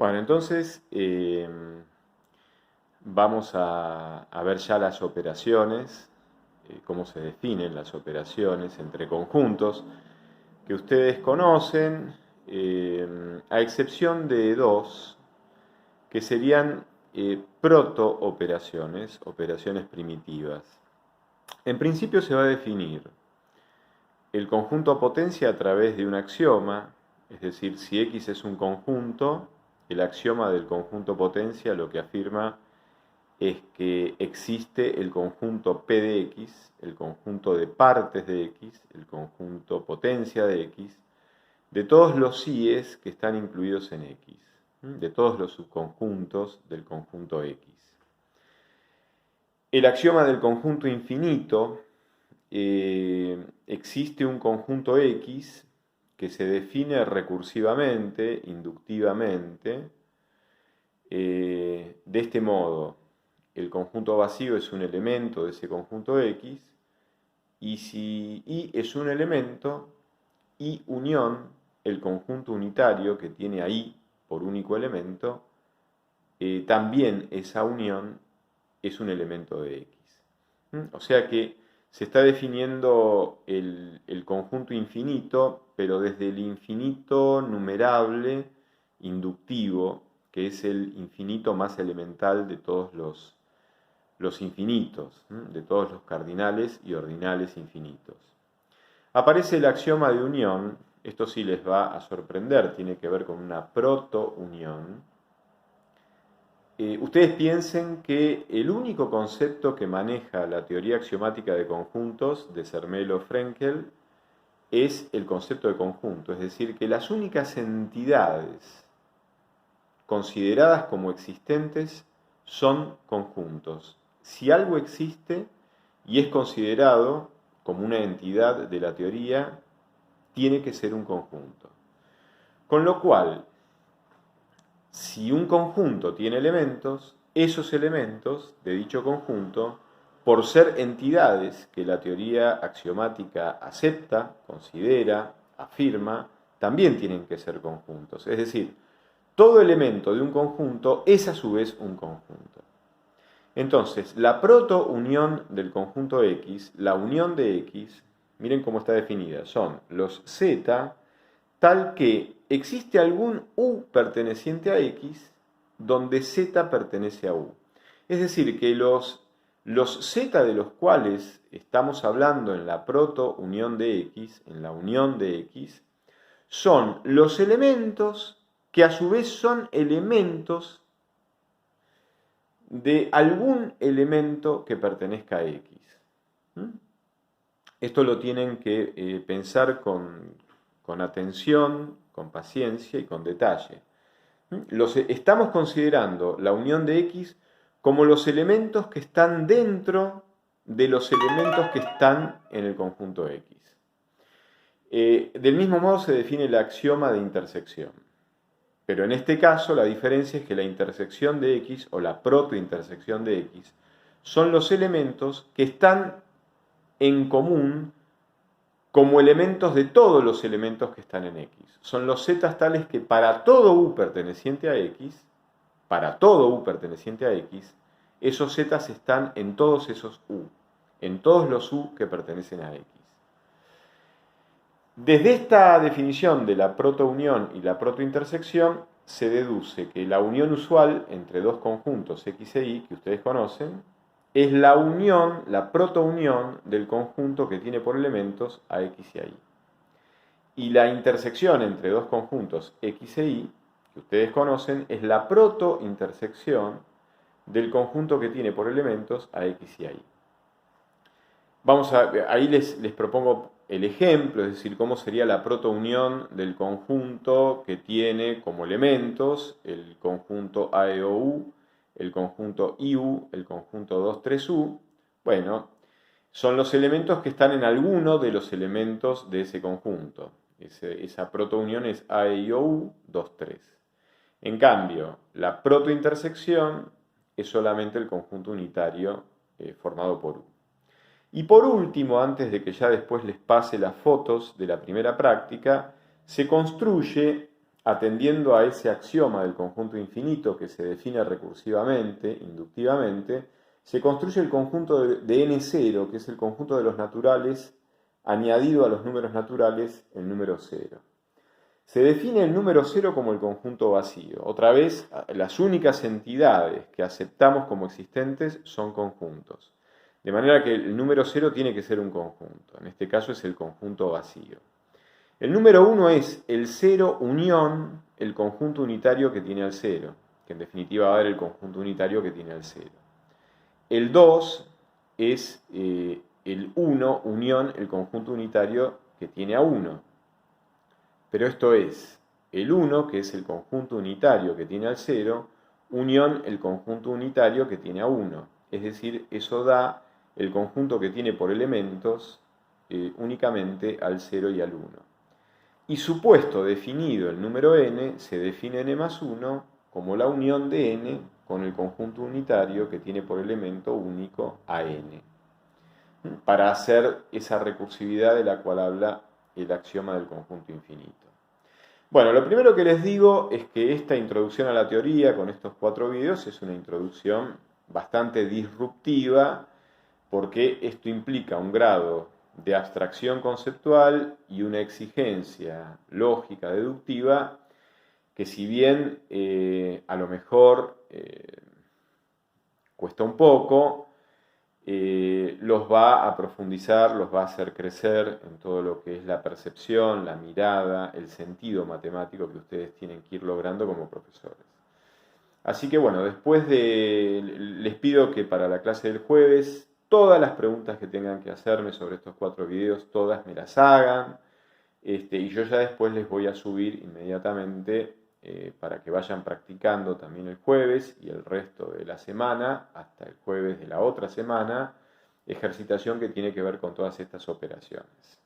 Bueno, entonces vamos a ver ya las operaciones, cómo se definen las operaciones entre conjuntos que ustedes conocen, a excepción de dos, que serían proto-operaciones, operaciones primitivas. En principio se va a definir el conjunto potencia a través de un axioma, es decir, si X es un conjunto, el axioma del conjunto potencia lo que afirma es que existe el conjunto P de X, el conjunto de partes de X, el conjunto potencia de X, de todos los i's que están incluidos en X, de todos los subconjuntos del conjunto X. El axioma del conjunto infinito, existe un conjunto X que se define recursivamente, inductivamente, de este modo. El conjunto vacío es un elemento de ese conjunto X, y si Y es un elemento, Y unión, el conjunto unitario que tiene a Y por único elemento, también esa unión es un elemento de X. O sea que se está definiendo el conjunto infinito, pero desde el infinito numerable inductivo, que es el infinito más elemental de todos los infinitos, de todos los cardinales y ordinales infinitos. Aparece el axioma de unión, esto sí les va a sorprender, tiene que ver con una proto-unión. Ustedes piensen que el único concepto que maneja la teoría axiomática de conjuntos de Zermelo-Frenkel es el concepto de conjunto, es decir, que las únicas entidades consideradas como existentes son conjuntos. Si algo existe y es considerado como una entidad de la teoría, tiene que ser un conjunto. Con lo cual, si un conjunto tiene elementos, esos elementos de dicho conjunto, por ser entidades que la teoría axiomática acepta, considera, afirma, también tienen que ser conjuntos. Es decir, todo elemento de un conjunto es a su vez un conjunto. Entonces, la proto-unión del conjunto X, la unión de X, miren cómo está definida, son los Z, tal que existe algún U perteneciente a X donde Z pertenece a U. Es decir, que los Z de los cuales estamos hablando en la proto-unión de X, en la unión de X, son los elementos que a su vez son elementos de algún elemento que pertenezca a X. Esto lo tienen que pensar con atención, con paciencia y con detalle. Estamos considerando la unión de X como los elementos que están dentro de los elementos que están en el conjunto X. Del mismo modo se define el axioma de intersección. Pero en este caso la diferencia es que la intersección de X o la protointersección de X son los elementos que están en común como elementos de todos los elementos que están en X. Son los Z tales que para todo U perteneciente a X, esos Z están en todos esos U, en todos los U que pertenecen a X. Desde esta definición de la protounión y la protointersección se deduce que la unión usual entre dos conjuntos X e Y, que ustedes conocen, es la unión, la protounión del conjunto que tiene por elementos a X y a Y. Y la intersección entre dos conjuntos X e Y, que ustedes conocen, es la protointersección del conjunto que tiene por elementos a X y a Y. Ahí les propongo el ejemplo, es decir, cómo sería la protounión del conjunto que tiene como elementos el conjunto AEOU, el conjunto IU, el conjunto 2, 3U. Bueno, son los elementos que están en alguno de los elementos de ese conjunto. Esa protounión es AEOU 2, 3. En cambio, la protointersección es solamente el conjunto unitario formado por U. Y por último, antes de que ya después les pase las fotos de la primera práctica, se construye atendiendo a ese axioma del conjunto infinito que se define recursivamente, inductivamente, se construye el conjunto de n0, que es el conjunto de los naturales añadido a los números naturales el número 0. Se define el número 0 como el conjunto vacío. Otra vez, las únicas entidades que aceptamos como existentes son conjuntos. De manera que el número 0 tiene que ser un conjunto. En este caso es el conjunto vacío. El número 1 es el 0 unión el conjunto unitario que tiene al 0, que en definitiva va a dar el conjunto unitario que tiene al 0. El 2 es el 1 unión el conjunto unitario que tiene a 1. Pero esto es el 1, que es el conjunto unitario que tiene al 0, unión el conjunto unitario que tiene a 1. Es decir, eso da el conjunto que tiene por elementos únicamente al 0 y al 1. Y supuesto definido el número n, se define n más 1 como la unión de n con el conjunto unitario que tiene por elemento único a n, para hacer esa recursividad de la cual habla el axioma del conjunto infinito. Bueno, lo primero que les digo es que esta introducción a la teoría con estos 4 videos es una introducción bastante disruptiva, porque esto implica un grado de abstracción conceptual y una exigencia lógica deductiva que, si bien a lo mejor cuesta un poco, los va a profundizar, los va a hacer crecer en todo lo que es la percepción, la mirada, el sentido matemático que ustedes tienen que ir logrando como profesores. Así que bueno, les pido que para la clase del jueves todas las preguntas que tengan que hacerme sobre estos 4 videos, todas me las hagan, y yo ya después les voy a subir inmediatamente para que vayan practicando también el jueves y el resto de la semana, hasta el jueves de la otra semana, ejercitación que tiene que ver con todas estas operaciones.